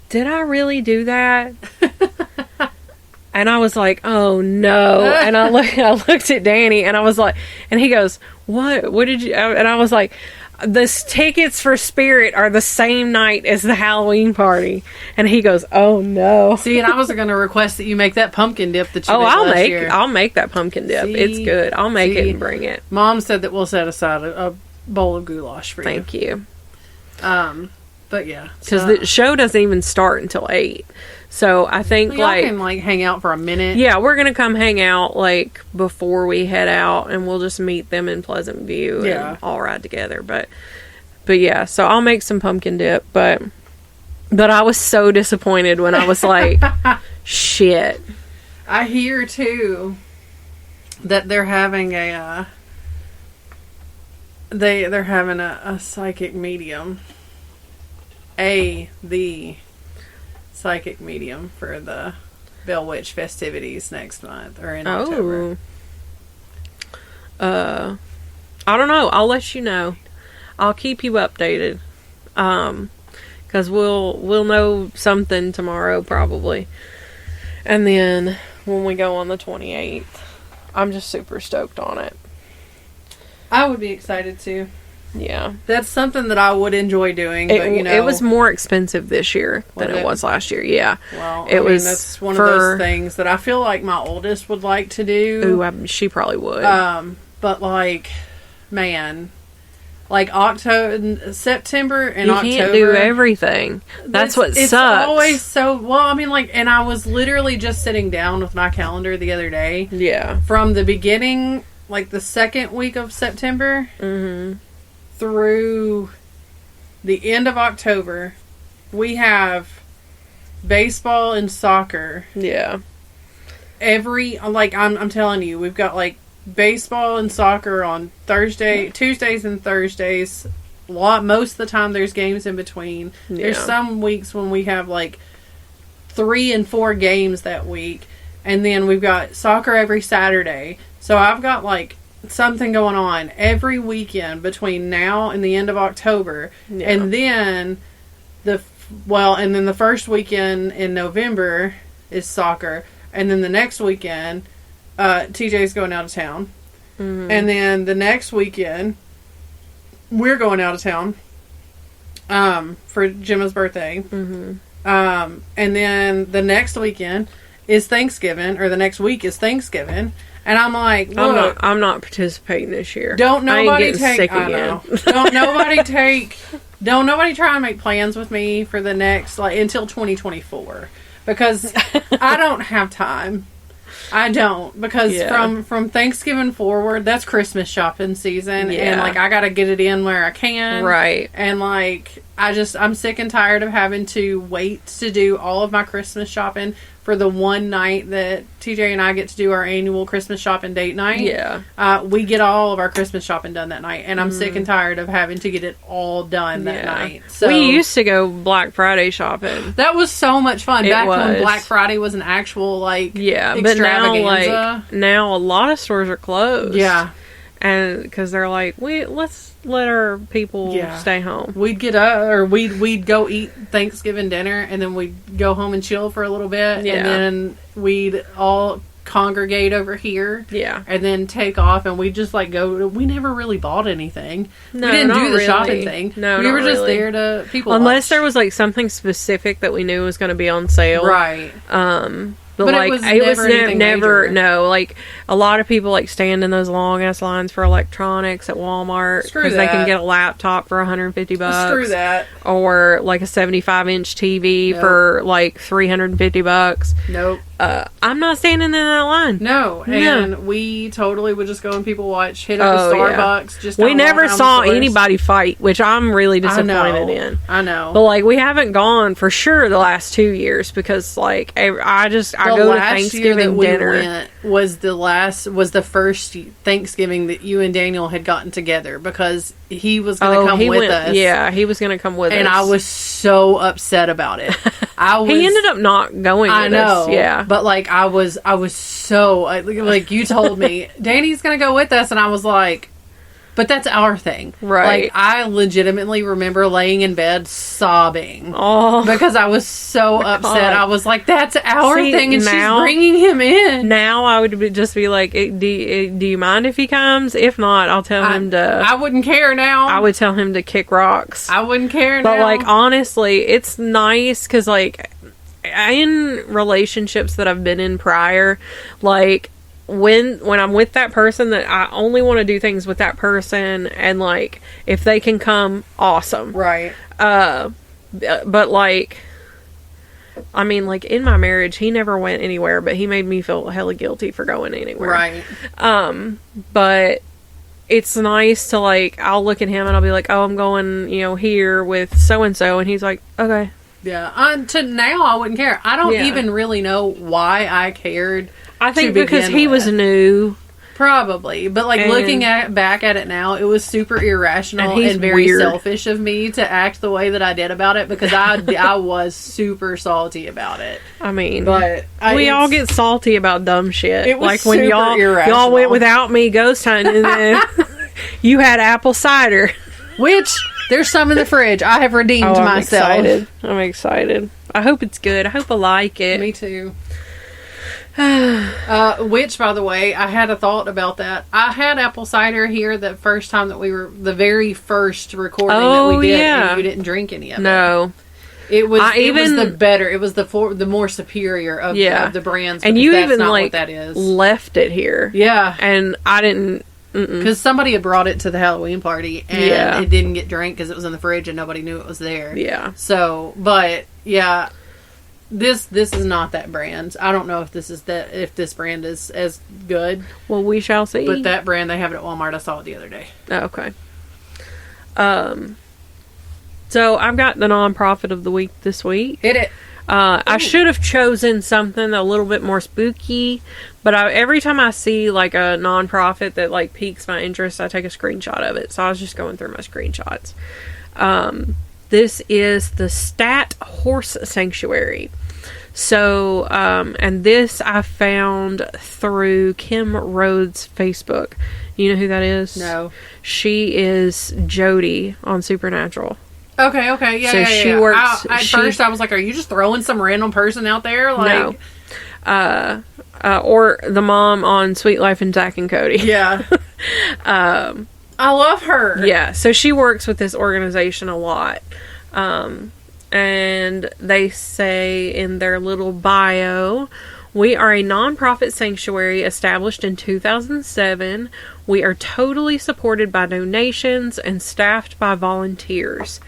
did I really do that? And I was like, oh no. And I looked at Danny and I was like, and he goes, what did you, and I was like, the tickets for Spirit are the same night as the Halloween party. And he goes, oh no. See, and I was going to request that you make that pumpkin dip that you made I'll last year. I'll make that pumpkin dip. It's good. I'll make it and bring it. Mom said that we'll set aside a bowl of goulash for you. Thank you. But yeah. Because the show doesn't even start until 8. So I think, y'all can, hang out for a minute. Yeah, we're going to come hang out, before we head out, and we'll just meet them in Pleasant View and all ride together. But yeah, so I'll make some pumpkin dip, but I was so disappointed when I was like, shit. I hear, too, that they're having they're having a psychic medium. The psychic medium for the Bell Witch festivities next month or in October. I don't know. I'll let you know. I'll keep you updated. Because we'll know something tomorrow probably. And then when we go on the 28th, I'm just super stoked on it. I would be excited too. Yeah. That's something that I would enjoy doing, but it was more expensive this year than it was last year. Yeah. Well, that's one of those things that I feel like my oldest would like to do. Ooh, she probably would. But man, September and October. You can't do everything. That's what sucks. It's always so, and I was literally just sitting down with my calendar the other day. Yeah. From the beginning, the second week of September. Mm-hmm. Through the end of October, we have baseball and soccer. Yeah. I'm telling you, we've got baseball and soccer on Tuesdays and Thursdays. Most of the time there's games in between. Yeah. There's some weeks when we have 3 and 4 games that week. And then we've got soccer every Saturday. So I've got something going on every weekend between now and the end of October. Yeah. And then the first weekend in November is soccer, and then the next weekend TJ's going out of town. Mm-hmm. And then the next weekend we're going out of town for Gemma's birthday. Mm-hmm. And then the next weekend is Thanksgiving, or the next week is Thanksgiving. And I'm like, look, I'm not participating this year. Don't nobody sick again. Don't nobody try and make plans with me for the next until 2024, because I don't have time. I don't, because from Thanksgiving forward, that's Christmas shopping season, and I gotta get it in where I can, right? And I'm sick and tired of having to wait to do all of my Christmas shopping for the one night that TJ and I get to do our annual Christmas shopping date night. Yeah. We get all of our Christmas shopping done that night, and I'm sick and tired of having to get it all done that night. So we used to go Black Friday shopping. That was so much fun. Back when Black Friday was an actual extravaganza. But now a lot of stores are closed. Yeah. And because they're let's let our people stay home. We'd get up, or we'd go eat Thanksgiving dinner, and then we'd go home and chill for a little bit, and then we'd all congregate over here, and then take off, and we'd just go. We never really bought anything. No, we didn't do the really. shopping thing. No, we were just really. there to people. Unless watch. there was something specific that we knew was going to be on sale, right? But it was never no. A lot of people stand in those long ass lines for electronics at Walmart because they can get a laptop for $150. Screw that. Or a 75-inch TV for $350. Nope. I'm not standing in that line. No, and we totally would just go and people watch, hit up a Starbucks. Just we never saw anybody fight, which I'm really disappointed in. I know, but we haven't gone for sure the last 2 years because I go to Thanksgiving dinner. Was the first Thanksgiving that you and Daniel had gotten together because he was going to come with us. Yeah, he was going to come with us, and I was so upset about it. He ended up not going. I know. Us. Yeah. But I was so you told me Danny's gonna go with us, and I was like, but that's our thing, right? I legitimately remember laying in bed sobbing, because I was so upset. I was like, that's our thing, and she's bringing him in. Now I would just be like, do you mind if he comes? If not, I'll tell him to. I wouldn't care now. I would tell him to kick rocks. I wouldn't care now. But honestly, it's nice because in relationships that I've been in prior, when I'm with that person, that I only want to do things with that person, and if they can come, awesome, right? But, like, I mean, like, in my marriage, he never went anywhere, but he made me feel hella guilty for going anywhere. Right. But it's nice to, like, I'll look at him and I'll be like, oh, I'm going, here with so-and-so, and he's like, okay. Yeah. To now, I wouldn't care. I don't even really know why I cared. I think because he was new. Probably. But, like, looking back at it now, it was super irrational and very selfish of me to act the way that I did about it, because I was super salty about it. I mean, but we all get salty about dumb shit. It was like when irrational. y'all went without me ghost hunting, and then you had apple cider. Which, there's some in the fridge. I have redeemed myself. I'm excited. I hope it's good. I hope I like it. Me too. Which, by the way, I had a thought about that. I had apple cider here the first time that the very first recording that we did, and you didn't drink any of it. No. It was the better. It was the more superior of the brands. And you even, not like, what that is. left it here. Yeah. And I didn't... Because somebody had brought it to the Halloween party, and it didn't get drank because it was in the fridge and nobody knew it was there. Yeah. So, but, yeah... This is not that brand. I don't know if this brand is as good. Well, we shall see. But that brand, they have it at Walmart. I saw it the other day. Oh, okay. So I've got the nonprofit of the week this week. Hit it. I should have chosen something a little bit more spooky, but every time I see, like, a nonprofit that, like, piques my interest, I take a screenshot of it. So I was just going through my screenshots. This is the Stat Horse Sanctuary. So, and this I found through Kim Rhodes' Facebook. You know who that is? No. She is Jody on Supernatural. Okay, yeah, so she works... At first, I was like, are you just throwing some random person out there? Like, no. Or the mom on Sweet Life and Zack and Cody. Yeah. I love her. Yeah, so she works with this organization a lot. And they say in their little bio, we are a nonprofit sanctuary established in 2007. We are totally supported by donations and staffed by volunteers.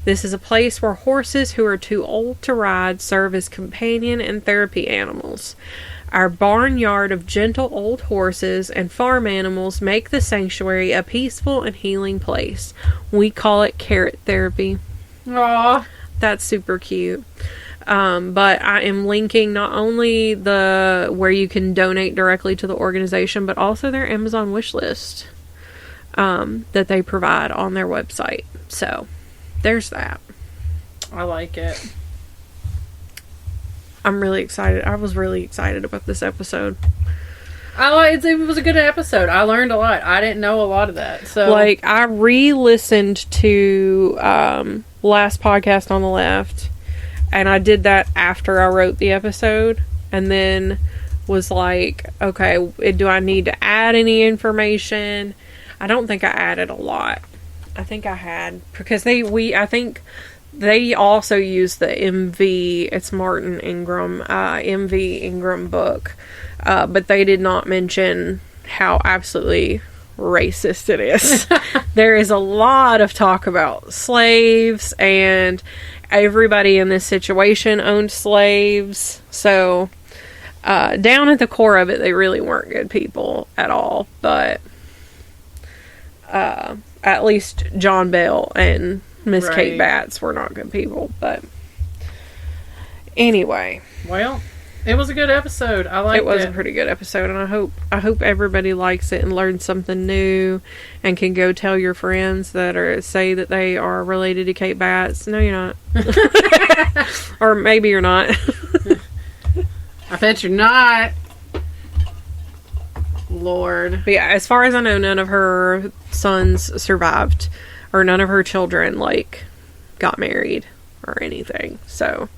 This is a place where horses who are too old to ride serve as companion and therapy animals. Our barnyard of gentle old horses and farm animals make the sanctuary a peaceful and healing place. We call it carrot therapy. Aww. That's super cute. But I am linking not only where you can donate directly to the organization, but also their Amazon wish list that they provide on their website. So, there's that. I like it. I'm really excited. I was really excited about this episode. It was a good episode. I learned a lot. I didn't know a lot of that. So, like, I re-listened to last podcast on the left, and I did that after I wrote the episode, and then was like, okay, do I need to add any information? I don't think I added a lot. I think I had, because I think they also use the MV, it's Martin Ingram, MV Ingram book, but they did not mention how absolutely racist it is. There is a lot of talk about slaves, and everybody in this situation owned slaves, so down at the core of it, they really weren't good people at all, but at least John Bell and Miss Kate Batts were not good people, but anyway. Well, it was a good episode. I liked it. It was a pretty good episode, and I hope everybody likes it and learns something new and can go tell your friends that say that they are related to Kate Batts. No, you're not. Or maybe you're not. I bet you're not. Lord. But yeah, as far as I know, none of her sons survived. Or none of her children, like, got married or anything. So,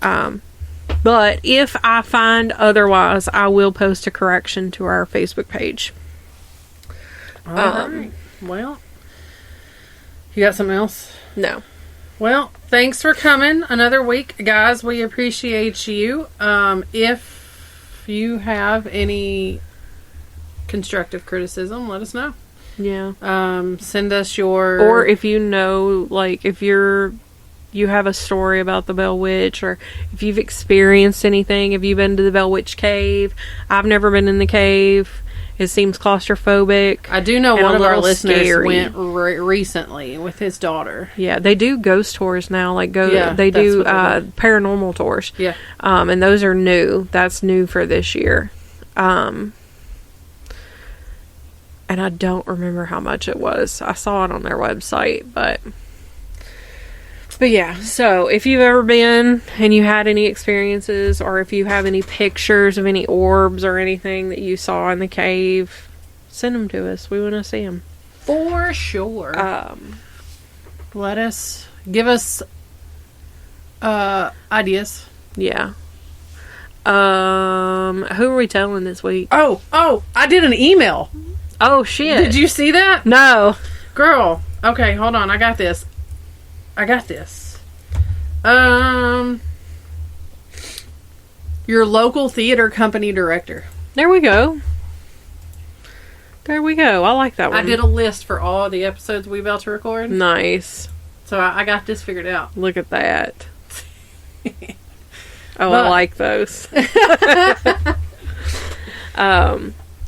but if I find otherwise, I will post a correction to our Facebook page. All right. Well, you got something else? No. Well, thanks for coming another week, guys. We appreciate you. If you have any constructive criticism, let us know. Yeah. Send us your... Or if you know, like, if you're you have a story about the Bell Witch, or if you've experienced anything. Have you been to the Bell Witch cave? I've never been in the cave. It seems claustrophobic. I do know and one a of our little listeners scary. went recently with his daughter. Yeah, they do ghost tours now. Like they that's do what they do. paranormal tours. Yeah. And those are new. That's new for this year. And I don't remember how much it was. I saw it on their website, but yeah. So if you've ever been and you had any experiences, or if you have any pictures of any orbs or anything that you saw in the cave, send them to us. We want to see them For sure. Give us ideas. Yeah. Who are we telling this week? Oh, I did an email. Oh, shit. Did you see that? No. Girl. Okay, hold on. I got this. Your local theater company director. There we go. I like that one. I did a list for all the episodes we about to record. Nice. So I got this figured out. Look at that. I But- like those.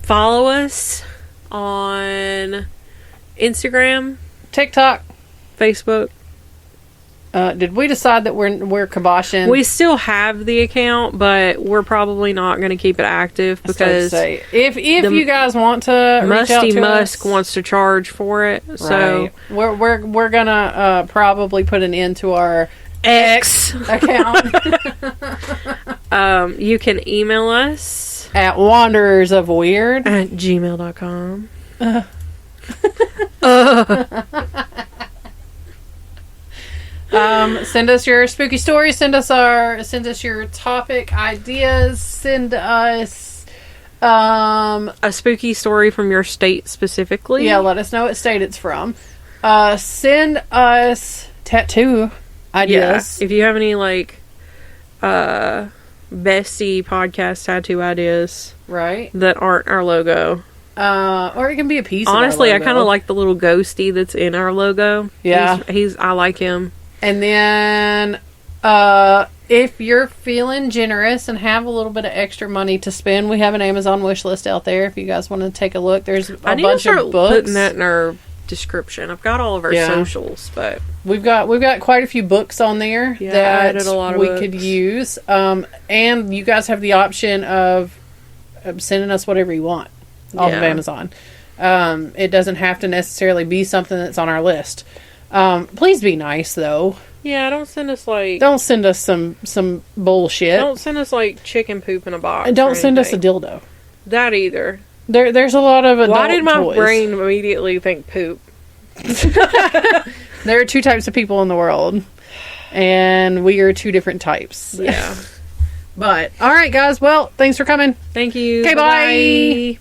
Follow us on Instagram, TikTok. Facebook. Did we decide that we're kiboshing? We still have the account, but we're probably not going to keep it active because if you guys want to reach out Musty to Musk us, wants to charge for it. So right. we're gonna probably put an end to our X account you can email us at wanderersofweird at gmail.com. Send us your spooky stories. Send us your topic ideas. Send us a spooky story from your state specifically. Yeah, let us know what state it's from. Send us tattoo ideas. Yeah. If you have any bestie podcast tattoo ideas, right, that aren't our logo. Or it can be a piece. Honestly, of our I kind of like the little ghosty that's in our logo. Yeah, I like him. And then, if you're feeling generous and have a little bit of extra money to spend, we have an Amazon wish list out there. If you guys want to take a look, there's a bunch of books. Putting that in our description. I've got all of our socials, but we've got quite a few books on there that a lot of we books. could use. And you guys have the option of sending us whatever you want off of Amazon. It doesn't have to necessarily be something that's on our list. Please be nice though. Yeah, don't send us some bullshit. Don't send us chicken poop in a box. And don't send us a dildo. That either. There's a lot of adult Why did my toys. brain immediately think poop? There are two types of people in the world, and we are two different types. Yeah. But all right, guys. Well, thanks for coming. Thank you. Okay, bye.